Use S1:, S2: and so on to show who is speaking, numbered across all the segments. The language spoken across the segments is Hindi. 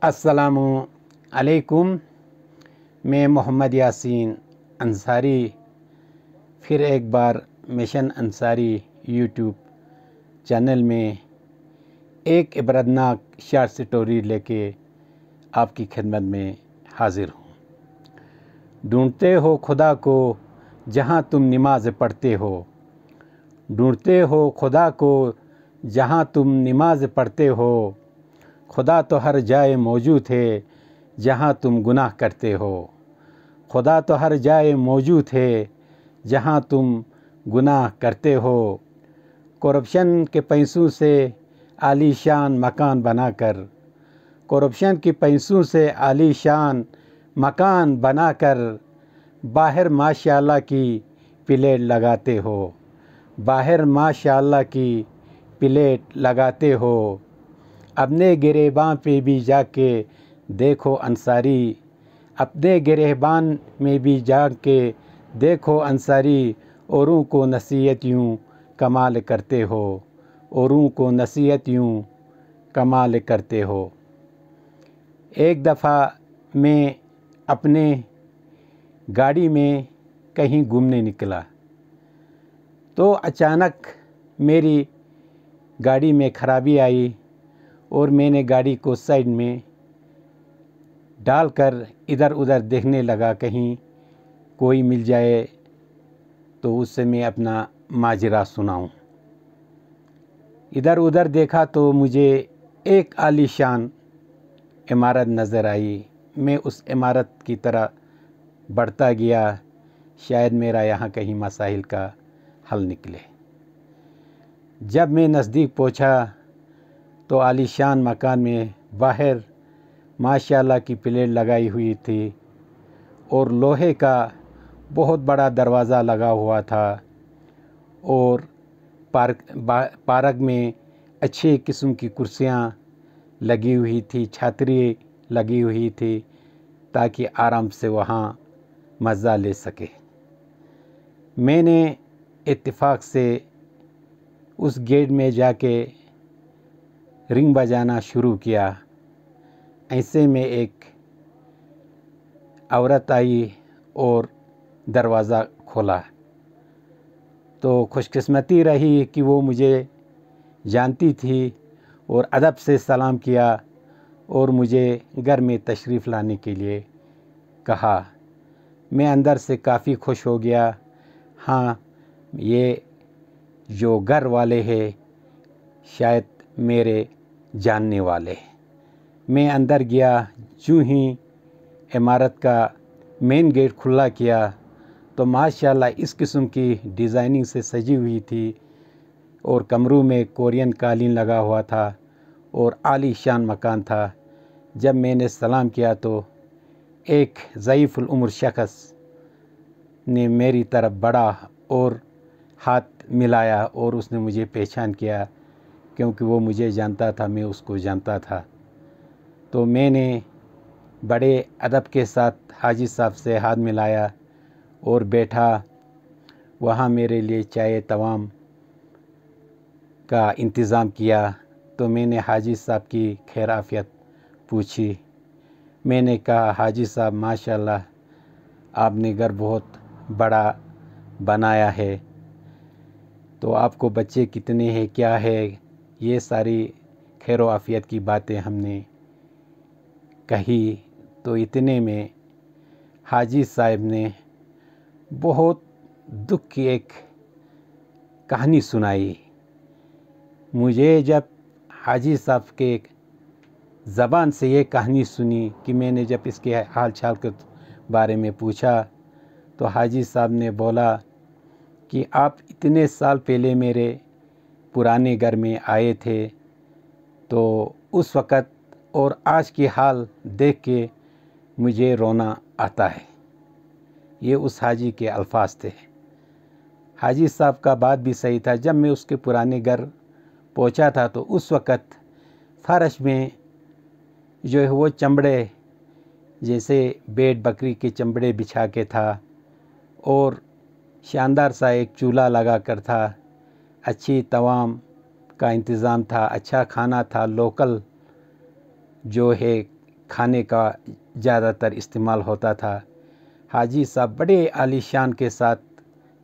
S1: अस्सलामु अलैकुम। मैं मोहम्मद यासीन अंसारी फिर एक बार मिशन अंसारी यूट्यूब चैनल में एक इबरतनाक शॉर्ट स्टोरी लेके आपकी खिदमत में हाज़िर हूँ। ढूंढते हो खुदा को जहाँ तुम नमाज पढ़ते हो, ढूंढते हो खुदा को जहाँ तुम नमाज पढ़ते हो। खुदा तो हर जाए मौजूद है जहाँ तुम गुनाह करते हो। खुदा तो हर जाए मौजूद है जहाँ तुम गुनाह करते हो। करप्शन के पैसों से आलीशान मकान बनाकर, करप्शन के पैसों से आलीशान मकान बनाकर बाहर माशाअल्लाह की प्लेट लगाते हो, बाहर माशाअल्लाह की प्लेट लगाते हो। अपने गिरेबान पे भी जाके देखो अंसारी, अपने गिरेबान में भी जाके देखो अंसारी। औरों को नसीहत यूँ कमाल करते हो, औरों को नसीहत यूँ कमाल करते हो। एक दफ़ा मैं अपने गाड़ी में कहीं घूमने निकला तो अचानक मेरी गाड़ी में ख़राबी आई और मैंने गाड़ी को साइड में डालकर इधर उधर देखने लगा, कहीं कोई मिल जाए तो उससे मैं अपना माजरा सुनाऊं। इधर उधर देखा तो मुझे एक आलीशान इमारत नज़र आई। मैं उस इमारत की तरह बढ़ता गया, शायद मेरा यहाँ कहीं मसाइल का हल निकले। जब मैं नज़दीक पहुँचा तो आलीशान मकान में बाहर माशाअल्लाह की प्लेट लगाई हुई थी और लोहे का बहुत बड़ा दरवाज़ा लगा हुआ था और पार्क में अच्छी किस्म की कुर्सियाँ लगी हुई थी, छतरी लगी हुई थी ताकि आराम से वहाँ मज़ा ले सके। मैंने इत्तेफाक से उस गेट में जाके रिंग बजाना शुरू किया। ऐसे में एक औरत आई और दरवाज़ा खोला तो खुशकिस्मती रही कि वो मुझे जानती थी और अदब से सलाम किया और मुझे घर में तशरीफ़ लाने के लिए कहा। मैं अंदर से काफ़ी खुश हो गया। हाँ, ये जो घर वाले हैं शायद मेरे जानने वाले। मैं अंदर गया, यूँ ही इमारत का मेन गेट खुला किया तो माशाअल्लाह इस किस्म की डिज़ाइनिंग से सजी हुई थी और कमरों में कोरियन कालीन लगा हुआ था और आलीशान मकान था। जब मैंने सलाम किया तो एक ज़ईफ़ुल उम्र शख़्स ने मेरी तरफ बढ़ा और हाथ मिलाया और उसने मुझे पहचान किया क्योंकि वो मुझे जानता था, मैं उसको जानता था। तो मैंने बड़े अदब के साथ हाजी साहब से हाथ मिलाया और बैठा। वहाँ मेरे लिए चाय तमाम का इंतज़ाम किया तो मैंने हाजी साहब की खैर आफ़ियत पूछी। मैंने कहा, हाजी साहब माशाअल्लाह आपने घर बहुत बड़ा बनाया है, तो आपको बच्चे कितने हैं, क्या है, ये सारी खैर आफ़ियत की बातें हमने कही। तो इतने में हाजी साहब ने बहुत दुख की एक कहानी सुनाई मुझे। जब हाजी साहब के ज़बान से ये कहानी सुनी कि मैंने जब इसके हाल चाल के बारे में पूछा तो हाजी साहब ने बोला कि आप इतने साल पहले मेरे पुराने घर में आए थे तो उस वक़्त और आज की हाल देख के मुझे रोना आता है। ये उस हाजी के अल्फाज थे। हाजी साहब का बात भी सही था। जब मैं उसके पुराने घर पहुंचा था तो उस वक़्त फ़र्श में जो है वो चमड़े जैसे भेड़ बकरी के चमड़े बिछा के था और शानदार सा एक चूल्हा लगा कर था। अच्छी तवाम का इंतज़ाम था, अच्छा खाना था, लोकल जो है खाने का ज़्यादातर इस्तेमाल होता था। हाजी साहब बड़े आलीशान के साथ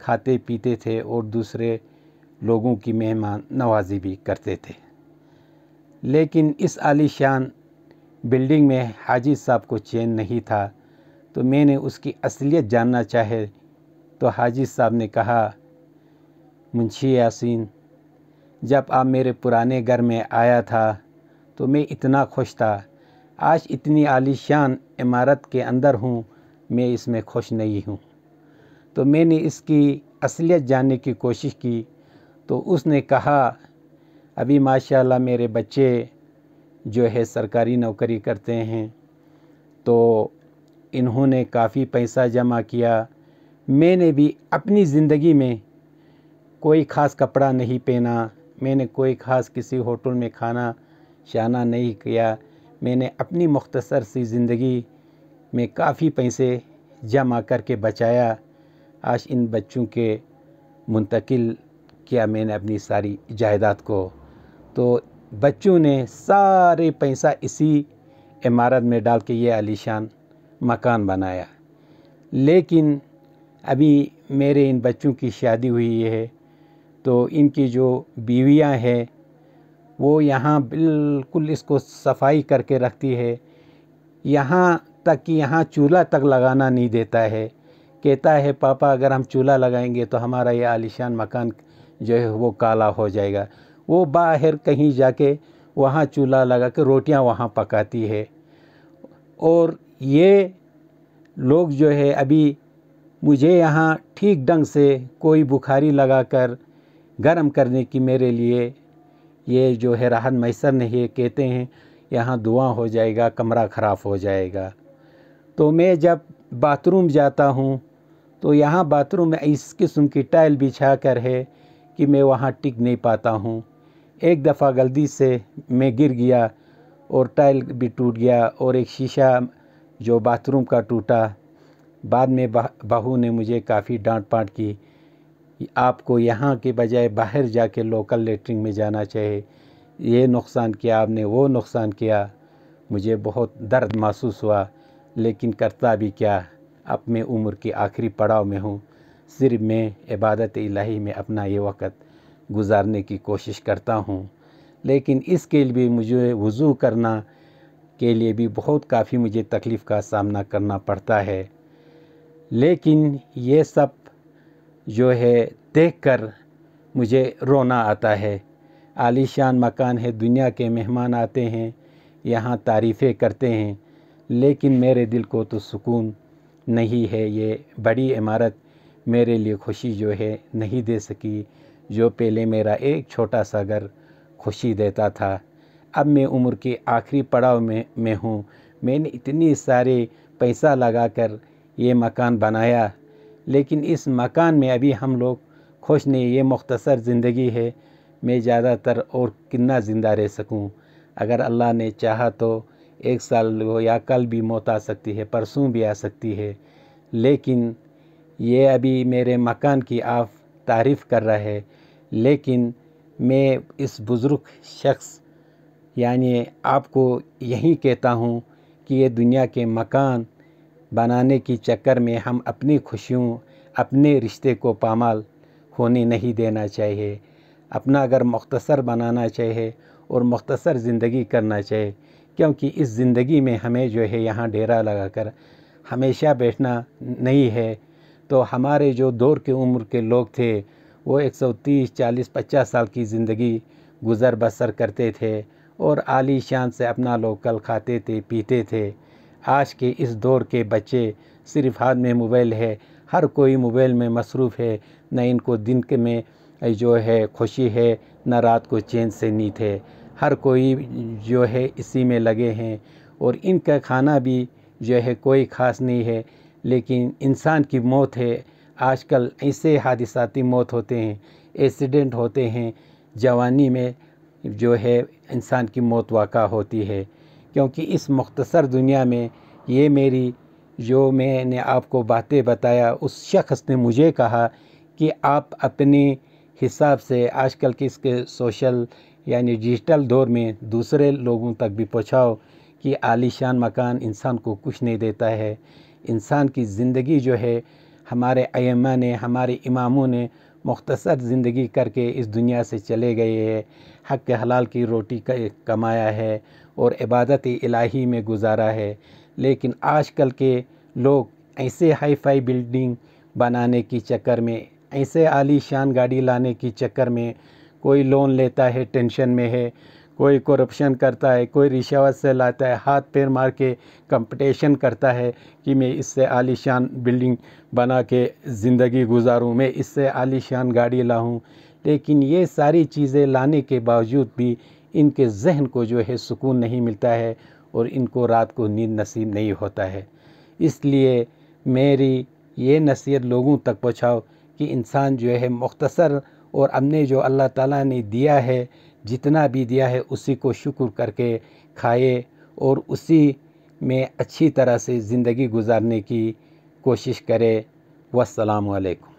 S1: खाते पीते थे और दूसरे लोगों की मेहमान नवाजी भी करते थे। लेकिन इस आलीशान बिल्डिंग में हाजी साहब को चैन नहीं था। तो मैंने उसकी असलियत जानना चाहे तो हाजी साहब ने कहा, मुंशी यासीन, जब आप मेरे पुराने घर में आया था तो मैं इतना खुश था। आज इतनी आलीशान इमारत के अंदर हूँ, मैं इसमें खुश नहीं हूँ। तो मैंने इसकी असलियत जानने की कोशिश की तो उसने कहा, अभी माशाल्लाह मेरे बच्चे जो है सरकारी नौकरी करते हैं, तो इन्होंने काफ़ी पैसा जमा किया। मैंने भी अपनी ज़िंदगी में कोई ख़ास कपड़ा नहीं पहना, मैंने कोई ख़ास किसी होटल में खाना शाना नहीं किया। मैंने अपनी मुख्तसर सी ज़िंदगी में काफ़ी पैसे जमा करके बचाया। आज इन बच्चों के मुंतकिल किया मैंने अपनी सारी जायदाद को। तो बच्चों ने सारे पैसा इसी इमारत में डाल के ये आलीशान मकान बनाया। लेकिन अभी मेरे इन बच्चों की शादी हुई है तो इनकी जो बीवियां हैं वो यहाँ बिल्कुल इसको सफाई करके रखती है। यहाँ तक कि यहाँ चूल्हा तक लगाना नहीं देता है। कहता है, पापा अगर हम चूल्हा लगाएंगे तो हमारा ये आलीशान मकान जो है वो काला हो जाएगा। वो बाहर कहीं जाके वहाँ चूल्हा लगा के रोटियाँ वहाँ पकाती है। और ये लोग जो है अभी मुझे यहाँ ठीक ढंग से कोई बुखारी लगाकर गर्म करने की मेरे लिए ये जो है राहत मैसर नहीं है। कहते हैं यहाँ धुआं हो जाएगा, कमरा ख़राब हो जाएगा। तो मैं जब बाथरूम जाता हूँ तो यहाँ बाथरूम में इस किस्म की टाइल बिछा कर है कि मैं वहाँ टिक नहीं पाता हूँ। एक दफ़ा गलती से मैं गिर गया और टाइल भी टूट गया और एक शीशा जो बाथरूम का टूटा। बाद में बहू ने मुझे काफ़ी डांट पाट की, आपको यहाँ के बजाय बाहर जाके लोकल लेटरिन में जाना चाहिए, ये नुकसान किया आपने, वो नुकसान किया। मुझे बहुत दर्द महसूस हुआ, लेकिन करता भी क्या, अब मैं उम्र की आखिरी पड़ाव में हूँ। सिर्फ मैं इबादत इलाही में अपना ये वक़्त गुजारने की कोशिश करता हूँ। लेकिन इसके लिए भी मुझे वज़ू करना के लिए भी बहुत काफ़ी मुझे तकलीफ़ का सामना करना पड़ता है। लेकिन ये सब जो है देखकर मुझे रोना आता है। आलीशान मकान है, दुनिया के मेहमान आते हैं, यहाँ तारीफ़ें करते हैं, लेकिन मेरे दिल को तो सुकून नहीं है। ये बड़ी इमारत मेरे लिए खुशी जो है नहीं दे सकी। जो पहले मेरा एक छोटा सा घर खुशी देता था, अब मैं उम्र के आखिरी पड़ाव में हूँ। मैंने इतनी सारे पैसा लगाकर ये मकान बनाया, लेकिन इस मकान में अभी हम लोग खुश नहीं। ये मुख्तसर ज़िंदगी है, मैं ज़्यादातर और कितना ज़िंदा रह सकूं। अगर अल्लाह ने चाहा तो एक साल हो या कल भी मौत आ सकती है, परसों भी आ सकती है। लेकिन ये अभी मेरे मकान की आप तारीफ़ कर रहा है, लेकिन मैं इस बुज़ुर्ग शख्स यानी आपको यही कहता हूँ कि ये दुनिया के मकान बनाने की चक्कर में हम अपनी खुशियों, अपने रिश्ते को पामाल होने नहीं देना चाहिए। अपना अगर मुख्तसर बनाना चाहिए और मुख्तसर ज़िंदगी करना चाहिए, क्योंकि इस ज़िंदगी में हमें जो है यहाँ डेरा लगाकर हमेशा बैठना नहीं है। तो हमारे जो दौर के उम्र के लोग थे वो 130, 40, 50 साल की ज़िंदगी गुज़र बसर करते थे और आलीशान से अपना लोकल खाते थे, पीते थे। आज के इस दौर के बच्चे सिर्फ़ हाथ में मोबाइल है, हर कोई मोबाइल में मसरूफ़ है। न इनको दिन के में जो है खुशी है, न रात को चैन से नींद है। हर कोई जो है इसी में लगे हैं और इनका खाना भी जो है कोई ख़ास नहीं है। लेकिन इंसान की मौत है, आजकल ऐसे हादिसाती मौत होते हैं, एक्सीडेंट होते हैं, जवानी में जो है इंसान की मौत वाक़ा होती है। क्योंकि इस मुख्तसर दुनिया में ये मेरी जो मैंने आपको बातें बताया, उस शख्स ने मुझे कहा कि आप अपने हिसाब से आजकल के इसके सोशल यानी डिजिटल दौर में दूसरे लोगों तक भी पहुँचाओ कि आलीशान मकान इंसान को कुछ नहीं देता है। इंसान की ज़िंदगी जो है हमारे अइम्मा ने, हमारे इमामों ने मुख्तसर ज़िंदगी करके इस दुनिया से चले गए हैं। हक़ हलाल की रोटी कमाया है और इबादत इलाही में गुजारा है। लेकिन आजकल के लोग ऐसे हाई फाई बिल्डिंग बनाने के चक्कर में, ऐसे आलीशान गाड़ी लाने के चक्कर में, कोई लोन लेता है टेंशन में है, कोई करप्शन करता है, कोई रिश्वत से लाता है, हाथ पैर मार के कंपटीशन करता है कि मैं इससे आलीशान बिल्डिंग बना के ज़िंदगी गुजारूं, मैं इससे आलीशान गाड़ी लाऊं। लेकिन ये सारी चीज़ें लाने के बावजूद भी इनके जहन को जो है सुकून नहीं मिलता है और इनको रात को नींद नसीब नहीं होता है। इसलिए मेरी ये नसीहत लोगों तक पहुँचाओ कि इंसान जो है मुख्तसर और हमने जो अल्लाह ताला ने दिया है, जितना भी दिया है उसी को शुक्र करके खाए और उसी में अच्छी तरह से ज़िंदगी गुजारने की कोशिश करे। वस्सलामु अलैकुम।